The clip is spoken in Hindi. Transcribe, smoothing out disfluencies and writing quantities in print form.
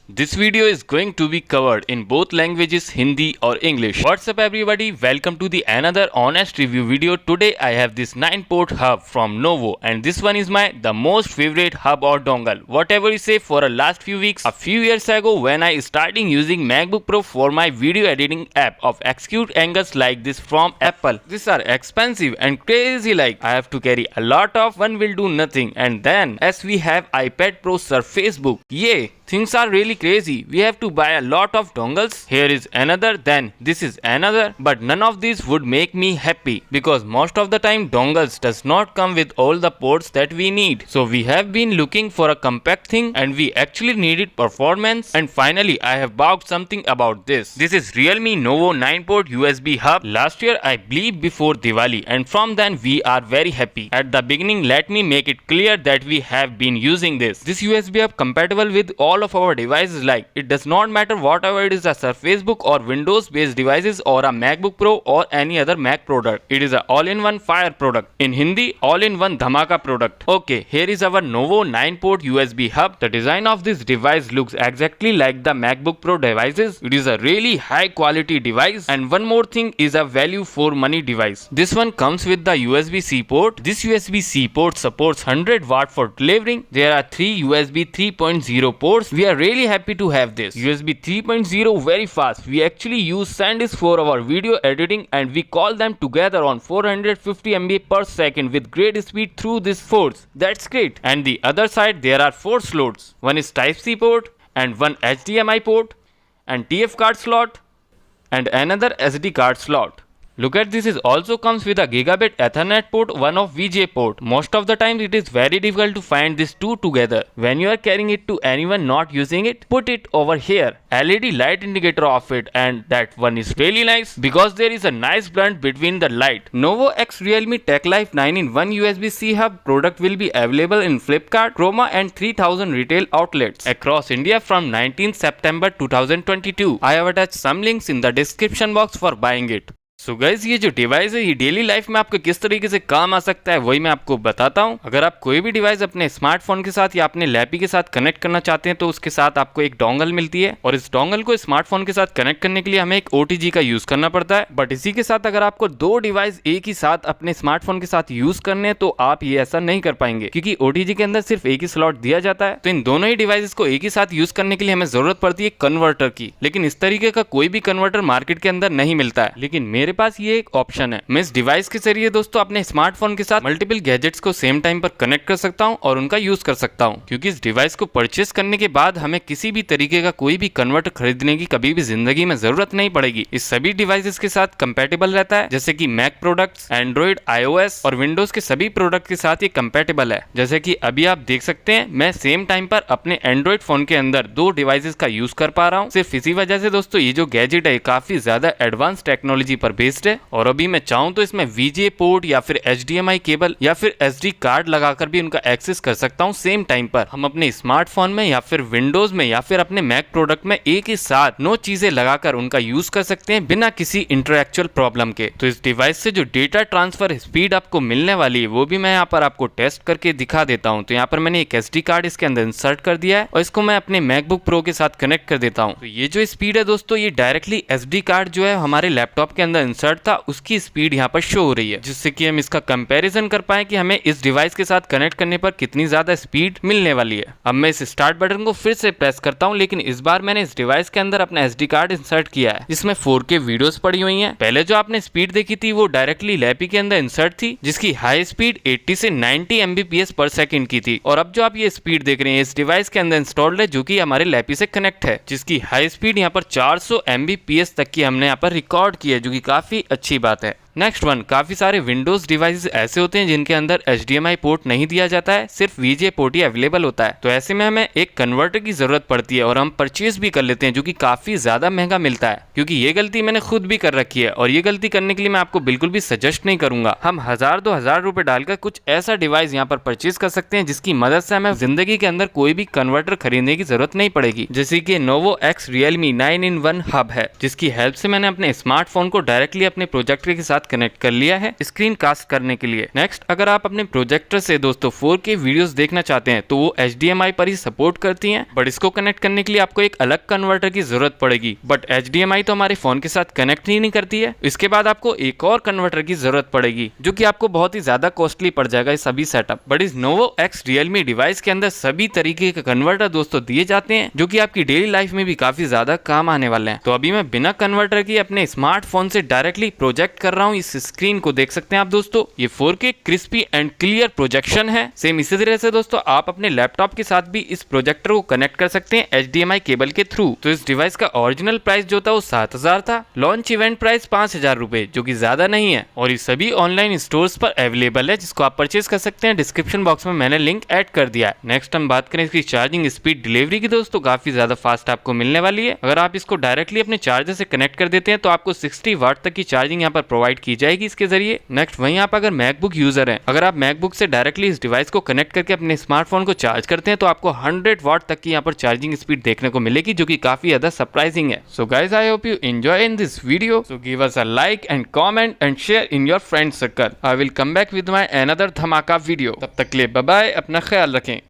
This video is going to be covered in both languages Hindi or English. What's up everybody, welcome to the another honest review video. Today I have this 9-port hub from Novo and this one is the most favorite hub or dongle. Whatever you say, for the last few weeks, a few years ago when I started using MacBook Pro for my video editing app of acute angles like this from Apple. These are expensive and crazy, like I have to carry a lot of, one will do nothing. And then as we have iPad Pro Surface Book, yay! Things are really crazy. We have to buy a lot of dongles. Here is another, then this is another, but none of these would make me happy because most of the time dongles does not come with all the ports that we need. So we have been looking for a compact thing and we actually needed performance, and finally I have bought something about this. This is Realme Novo 9-port USB hub. Last year I believe before Diwali, and from then we are very happy. At the beginning let me make it clear that we have been using this. This USB hub compatible with all of our devices, like it does not matter whatever it is, a Surface Book or Windows based devices or a MacBook Pro or any other Mac product. It is a all-in-one fire product. In Hindi, all-in-one dhamaka product. Okay, here is our Novo 9-port USB hub. The design of this device looks exactly like the MacBook Pro devices. It is a really high quality device, and one more thing is a value for money device. This one comes with the USB-C port. This USB-C port supports 100 watt for delivering. There are 3 USB 3.0 ports. We are really happy to have this. USB 3.0 very fast. We actually use SanDisk for our video editing and we call them together on 450 MB per second with great speed through these ports. That's great. And the other side there are 4 slots. One is Type-C port and one HDMI port and TF card slot and another SD card slot. Look at this, is also comes with a gigabit Ethernet port, one of VGA port. Most of the time it is very difficult to find these two together. When you are carrying it to anyone not using it, put it over here. LED light indicator of it, and that one is really nice because there is a nice blend between the light. Novo X Realme TechLife 9-in-1 USB-C hub product will be available in Flipkart, Chroma and 3000 retail outlets across India from 19 September 2022. I have attached some links in the description box for buying it. So guys, ये जो डिवाइस है ये डेली लाइफ में आपको किस तरीके से काम आ सकता है वही मैं आपको बताता हूँ। अगर आप कोई भी डिवाइस अपने स्मार्टफोन के साथ या अपने लैपी के साथ कनेक्ट करना चाहते हैं तो उसके साथ आपको एक डोंगल मिलती है, और इस डोंगल को स्मार्टफोन के साथ कनेक्ट करने के लिए हमें एक OTG का यूज करना पड़ता है। बट इसी के साथ अगर आपको 2 डिवाइस एक ही साथ अपने स्मार्टफोन के साथ यूज करने हैं तो आप ये ऐसा नहीं कर पाएंगे क्योंकि OTG के अंदर सिर्फ एक ही स्लॉट दिया जाता है। तो इन दोनों ही डिवाइसेस को एक ही साथ यूज करने के लिए हमें जरूरत पड़ती है कन्वर्टर की, लेकिन इस तरीके का कोई भी कन्वर्टर मार्केट के अंदर नहीं मिलता है। लेकिन मेरे पास ये एक ऑप्शन है। मैं इस डिवाइस के जरिए दोस्तों अपने स्मार्टफोन के साथ मल्टीपल गैजेट्स को सेम टाइम पर कनेक्ट कर सकता हूं और उनका यूज कर सकता हूं, क्योंकि इस डिवाइस को परचेस करने के बाद हमें किसी भी तरीके का कोई भी कन्वर्टर खरीदने की कभी भी जिंदगी में जरूरत नहीं पड़ेगी। इस सभी डिवाइसेस के साथ कंपैटिबल रहता है, जैसे कि मैक प्रोडक्ट्स, एंड्रॉइड, iOS और विंडोज के सभी प्रोडक्ट के साथ ये कंपैटिबल है। जैसे कि अभी आप देख सकते हैं मैं सेम टाइम पर अपने एंड्रॉइड फोन के अंदर 2 डिवाइसेस का यूज कर पा रहा हूँ। सिर्फ इसी वजह से दोस्तों ये जो गैजेट है काफी ज्यादा एडवांस टेक्नोलॉजी पर बेस्ड है, और अभी मैं चाहूँ तो इसमें VGA पोर्ट या फिर HDMI केबल या फिर SD कार्ड लगाकर भी उनका एक्सेस कर सकता हूँ सेम टाइम पर। हम अपने स्मार्टफोन में या फिर विंडोज में या फिर अपने मैक प्रोडक्ट में एक ही साथ 9 चीजें लगाकर उनका यूज कर सकते हैं बिना किसी इंटरएक्चुअल प्रॉब्लम के। तो इस डिवाइस से जो डेटा ट्रांसफर स्पीड आपको मिलने वाली है वो भी मैं यहाँ पर आपको टेस्ट करके दिखा देता हूँ। तो यहाँ पर मैंने एक SD कार्ड इसके अंदर इंसर्ट कर दिया है और इसको मैं अपने मैकबुक प्रो के साथ कनेक्ट कर देता हूँ। तो ये जो स्पीड है दोस्तों ये डायरेक्टली SD कार्ड जो है हमारे लैपटॉप के अंदर इंसर्ट था उसकी स्पीड यहाँ पर शो हो रही है, जिससे कि हम इसका कंपैरिजन कर पाए कि हमें इस डिवाइस के साथ कनेक्ट करने पर कितनी ज्यादा स्पीड मिलने वाली है। अब मैं इस स्टार्ट बटन को फिर से प्रेस करता हूं, लेकिन इस बार मैंने इस डिवाइस के अंदर अपना SD कार्ड इंसर्ट किया है जिसमें 4K वीडियोस पड़ी हुई हैं। पहले जो आपने स्पीड देखी थी वो डायरेक्टली लैपी के अंदर इंसर्ट थी जिसकी हाई स्पीड 80 से 90 Mbps पर सेकंड की थी, और अब जो आप ये स्पीड देख रहे हैं इस डिवाइस के अंदर इंस्टॉल्ड है जो कि हमारे लैपी से कनेक्ट है, जिसकी हाई स्पीड यहाँ पर 400 Mbps तक की हमने यहाँ पर रिकॉर्ड की है, जो कि काफी अच्छी बात है। नेक्स्ट वन, काफी सारे विंडोज डिवाइसेस ऐसे होते हैं जिनके अंदर HDMI पोर्ट नहीं दिया जाता है, सिर्फ VGA पोर्ट ही अवेलेबल होता है। तो ऐसे में हमें एक कन्वर्टर की जरूरत पड़ती है और हम परचेज भी कर लेते हैं जो कि काफी ज्यादा महंगा मिलता है, क्योंकि ये गलती मैंने खुद भी कर रखी है और ये गलती करने के लिए मैं आपको बिल्कुल भी सजेस्ट नहीं करूंगा। हम 1000-2000 रुपए डालकर कुछ ऐसा डिवाइस यहाँ पर परचेज कर सकते हैं जिसकी मदद से हमें जिंदगी के अंदर कोई भी कन्वर्टर खरीदने की जरूरत नहीं पड़ेगी, जैसे कि Novo X Realme 9-in-1 hub है, जिसकी हेल्प से मैंने अपने स्मार्टफोन को डायरेक्टली अपने प्रोजेक्टर के साथ साथ कनेक्ट कर लिया है स्क्रीन कास्ट करने के लिए। नेक्स्ट, अगर आप अपने प्रोजेक्टर से दोस्तों 4K वीडियोस देखना चाहते हैं तो वो HDMI पर ही सपोर्ट करती हैं, बट इसको कनेक्ट करने के लिए आपको एक अलग कन्वर्टर की जरूरत पड़ेगी। बट HDMI तो हमारे फोन के साथ कनेक्ट ही नहीं करती है। इसके बाद आपको एक और कन्वर्टर की जरूरत पड़ेगी जो कि आपको बहुत ही ज्यादा कॉस्टली पड़ जाएगा ये सभी सेटअप। बट इस Novo X Realme डिवाइस के अंदर सभी तरीके के कन्वर्टर दोस्तों दिए जाते हैं जो कि आपकी डेली लाइफ में भी काफी ज्यादा काम आने वाले हैं। तो अभी मैं बिना कन्वर्टर के अपने स्मार्टफोन से डायरेक्टली प्रोजेक्ट कर रहा हूँ। इस स्क्रीन को देख सकते हैं आप दोस्तों, ये 4K crispy and clear projection है। सेम इसी तरह से दोस्तों आप अपने लैपटॉप के साथ भी इस प्रोजेक्टर को कनेक्ट कर सकते हैं HDMI केबल के थ्रू। तो इस डिवाइस का ओरिजिनल प्राइस जो था वो 7,000 था, लॉन्च इवेंट प्राइस 5,000 रुपए, जो कि ज्यादा नहीं है। और ये सभी ऑनलाइन स्टोर्स पर अवेलेबल है जिसको आप परचेज कर सकते हैं। डिस्क्रिप्शन बॉक्स में मैंने लिंक ऐड कर दिया है। नेक्स्ट हम बात करें इसकी चार्जिंग स्पीड डिलीवरी की दोस्तों, काफी ज्यादा फास्ट आपको मिलने वाली है। अगर आप इसको डायरेक्टली अपने चार्जर से कनेक्ट कर देते हैं तो आपको 60 वाट तक की चार्जिंग यहाँ पर प्रोवाइड की जाएगी इसके जरिए। नेक्स्ट, वहीं आप अगर मैकबुक यूजर हैं, अगर आप मैकबुक से डायरेक्टली इस डिवाइस को कनेक्ट करके अपने स्मार्टफोन को चार्ज करते हैं तो आपको 100 वाट तक की यहाँ पर चार्जिंग स्पीड देखने को मिलेगी, जो कि काफी ज्यादा सरप्राइजिंग है। So guys, I hope you enjoy in this video. So give us a like and comment and share in your friend circle. I will come back with my another धमाका वीडियो। तब तक के लिए बाय बाय, अपना ख्याल रखें।